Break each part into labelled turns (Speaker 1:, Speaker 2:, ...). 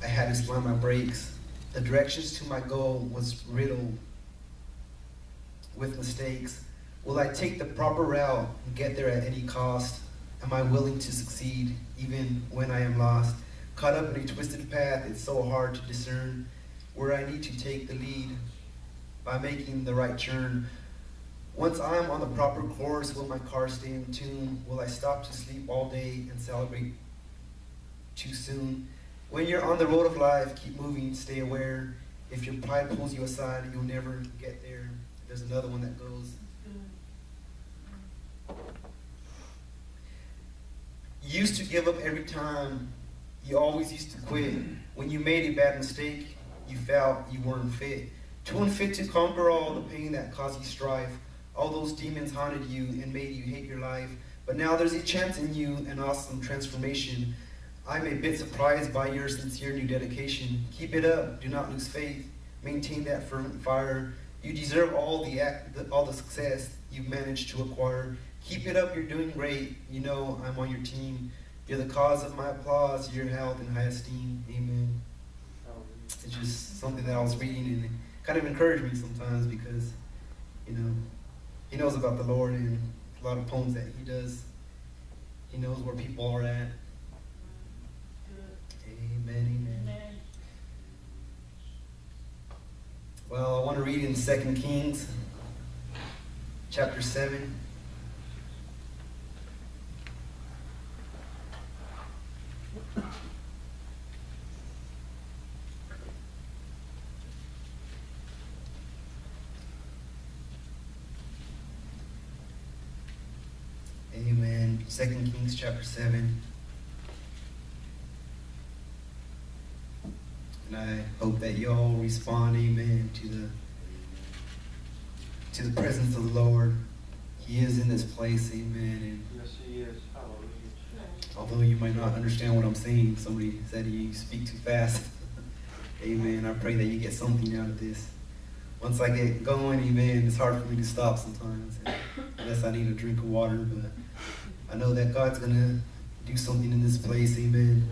Speaker 1: I had to slam my brakes. The directions to my goal was riddled with mistakes. Will I take the proper route and get there at any cost? Am I willing to succeed even when I am lost? Caught up in a twisted path, it's so hard to discern where I need to take the lead by making the right turn. Once I'm on the proper course, will my car stay in tune? Will I stop to sleep all day and celebrate too soon? When you're on the road of life, keep moving, stay aware. If your pride pulls you aside, you'll never get there. There's another one that goes, you used to give up every time. You always used to quit. When you made a bad mistake, you felt you weren't fit. Too unfit to conquer all the pain that caused you strife. All those demons haunted you and made you hate your life. But now there's a chance in you, an awesome transformation. I'm a bit surprised by your sincere new dedication. Keep it up, do not lose faith. Maintain that fervent fire. You deserve all the success you've managed to acquire. Keep it up, you're doing great. You know I'm on your team. You're the cause of my applause, your health and high esteem. Amen. It's just something that I was reading and it kind of encouraged me sometimes because, you know, he knows about the Lord and a lot of poems that he does. He knows where people are at. Amen, amen. Well, I want to read in 2 Kings, chapter 7. Amen. 2 Kings chapter 7. And I hope that y'all respond, amen, to the presence of the Lord. He is in this place, amen. And
Speaker 2: yes, he is. Hallelujah.
Speaker 1: Although you might not understand what I'm saying, somebody said you speak too fast. Amen. I pray that you get something out of this. Once I get going, amen, it's hard for me to stop sometimes, unless I need a drink of water, but I know that God's going to do something in this place, amen.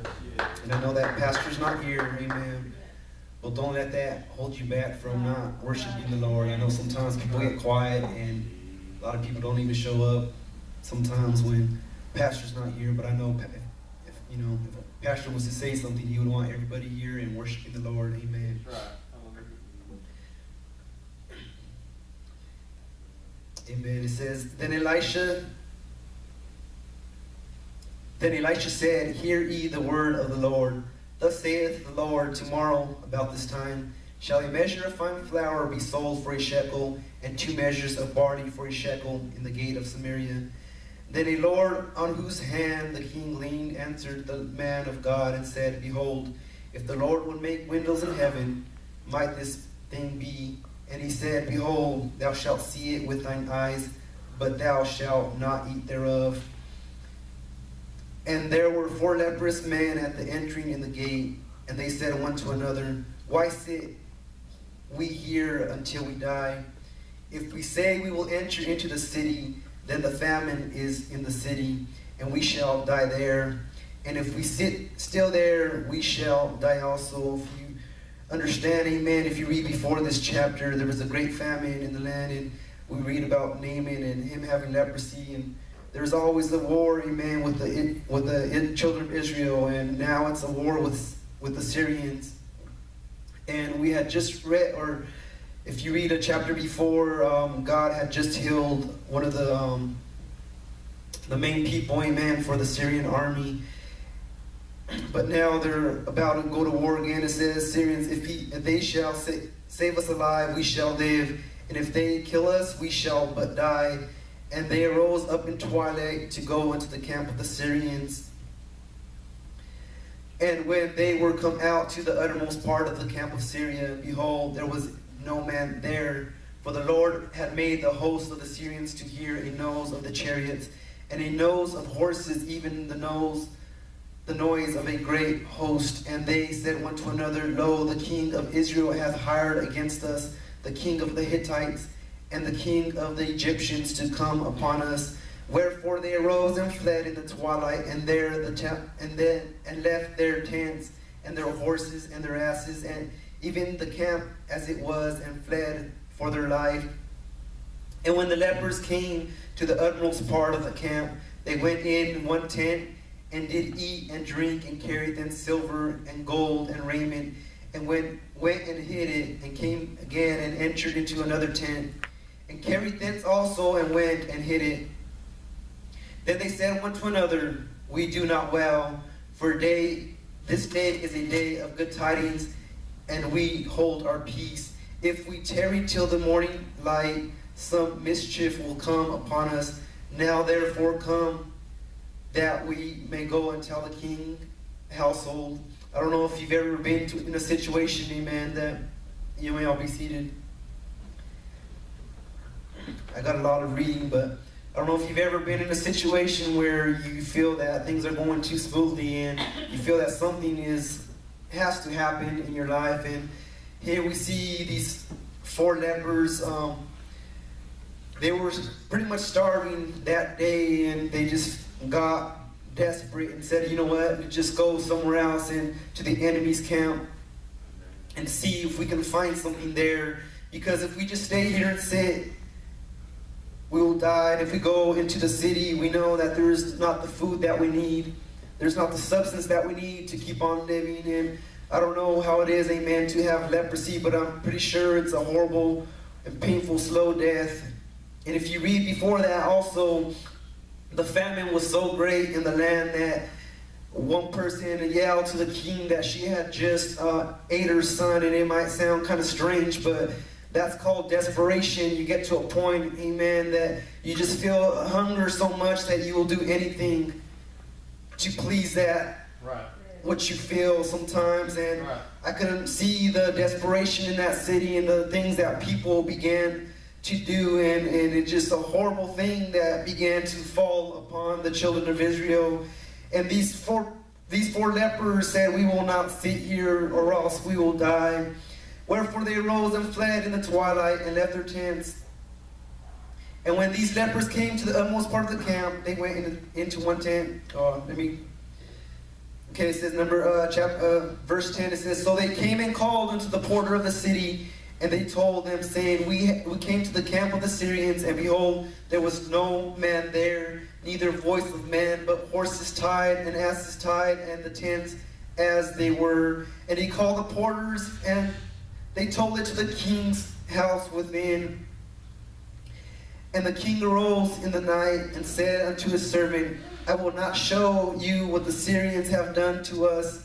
Speaker 1: And I know that pastor's not here, amen. Well, don't let that hold you back from not worshiping the Lord. I know sometimes people get quiet and a lot of people don't even show up sometimes when pastor's not here, but I know if a pastor was to say something, he would want everybody here and worshiping the Lord, amen.
Speaker 2: That's right.
Speaker 1: Amen. It says, Then Elisha said, Hear ye the word of the Lord. Thus saith the Lord, tomorrow about this time shall a measure of fine flour be sold for a shekel, and 2 measures of barley for a shekel in the gate of Samaria. Then a Lord on whose hand the king leaned answered the man of God and said, Behold, if the Lord would make windows in heaven, might this thing be? And he said, Behold, thou shalt see it with thine eyes, but thou shalt not eat thereof. And there were 4 leprous men at the entering in the gate, and they said one to another, Why sit we here until we die? If we say we will enter into the city, then the famine is in the city, and we shall die there. And if we sit still there, we shall die also. If you understand, amen, if you read before this chapter, there was a great famine in the land, and we read about Naaman and him having leprosy, and there's always a war, amen, with the children of Israel, and now it's a war with the Syrians. And we had just read, or if you read a chapter before, God had just healed one of the main people, amen, for the Syrian army. But now they're about to go to war again. It says, Syrians, if they shall save us alive, we shall live. And if they kill us, we shall but die. And they arose up in twilight to go into the camp of the Syrians. And when they were come out to the uttermost part of the camp of Syria, behold, there was no man there. For the Lord had made the host of the Syrians to hear a nose of the chariots, and a nose of horses, even the noise of a great host. And they said one to another, Lo, the king of Israel hath hired against us the king of the Hittites and the king of the Egyptians to come upon us. Wherefore they arose and fled in the twilight, and left their tents and their horses and their asses, and even the camp as it was, and fled for their life. And when the lepers came to the utmost part of the camp, they went in one tent, and did eat and drink, and carried them silver and gold and raiment, and went and hid it, and came again and entered into another tent, and carried thence also, and went and hid it. Then they said one to another, we do not well, for this day is a day of good tidings, and we hold our peace. If we tarry till the morning light, some mischief will come upon us. Now therefore come, that we may go and tell the king household. I don't know if you've ever been in a situation, amen, that you may all be seated. I got a lot of reading, but I don't know if you've ever been in a situation where you feel that things are going too smoothly and you feel that something has to happen in your life. And here we see these 4 lepers. They were pretty much starving that day, and they just got desperate and said, you know what, we just go somewhere else and to the enemy's camp and see if we can find something there. Because if we just stay here and sit, we will die. And if we go into the city, we know that there's not the food that we need. There's not the substance that we need to keep on living. And I don't know how it is, amen, to have leprosy, but I'm pretty sure it's a horrible and painful, slow death. And if you read before that also, the famine was so great in the land that one person yelled to the king that she had just ate her son. And it might sound kind of strange, but that's called desperation. You get to a point, amen, that you just feel hunger so much that you will do anything to please that,
Speaker 2: right,
Speaker 1: what you feel sometimes. And
Speaker 2: right.
Speaker 1: I couldn't see the desperation in that city and the things that people began to do, and it's just a horrible thing that began to fall upon the children of Israel. And these four lepers said, we will not sit here, or else we will die. Wherefore they arose and fled in the twilight, and left their tents. And when these lepers came to the utmost part of the camp, they went into one tent. Okay, it says verse 10, it says, so they came and called unto the porter of the city, and they told them, saying, we came to the camp of the Syrians, and behold, there was no man there, neither voice of man, but horses tied and asses tied, and the tents as they were. And he called the porters, and they told it to the king's house within. And the king arose in the night, and said unto his servant, I will not show you what the Syrians have done to us.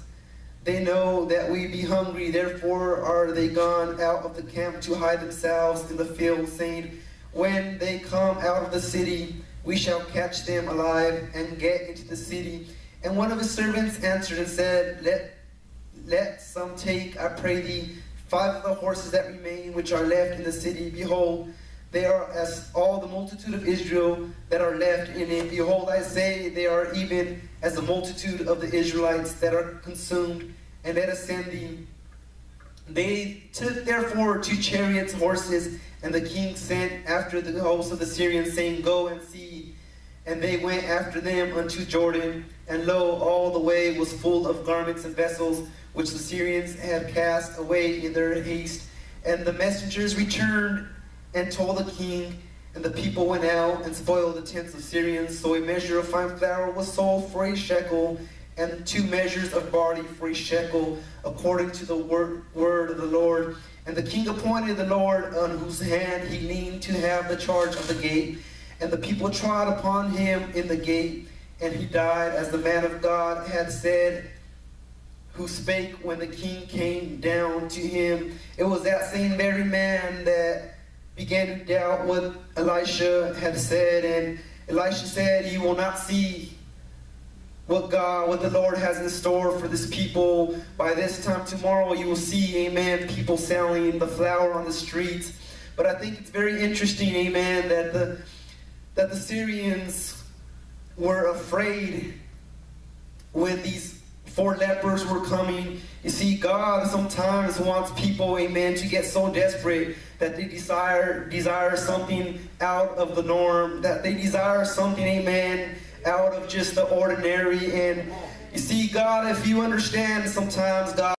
Speaker 1: They know that we be hungry, therefore are they gone out of the camp to hide themselves in the field, saying, when they come out of the city, we shall catch them alive and get into the city. And one of his servants answered and said, let some take, I pray thee, 5 of the horses that remain, which are left in the city. Behold, they are as all the multitude of Israel that are left in it. Behold, I say, they are even as the multitude of the Israelites that are consumed. And let us send thee. They took therefore 2 chariots, horses, and the king sent after the host of the Syrians, saying, go and see. And they went after them unto Jordan. And lo, all the way was full of garments and vessels, which the Syrians had cast away in their haste. And the messengers returned and told the king, and the people went out and spoiled the tents of Syrians. So a measure of fine flour was sold for a shekel, and 2 measures of barley for a shekel, according to the word of the Lord. And the king appointed the Lord, on whose hand he leaned, to have the charge of the gate. And the people trod upon him in the gate, and he died, as the man of God had said, who spake when the king came down to him. It was that same very man that began to doubt what Elisha had said. And Elisha said, you will not see what the Lord has in store for this people. By this time tomorrow you will see, amen, people selling the flour on the streets. But I think it's very interesting, amen, that the Syrians were afraid when these 4 lepers were coming. You see, God sometimes wants people, amen, to get so desperate that they desire something out of the norm, that they desire something, amen, out of just the ordinary. And You see, God, if you understand, sometimes, God,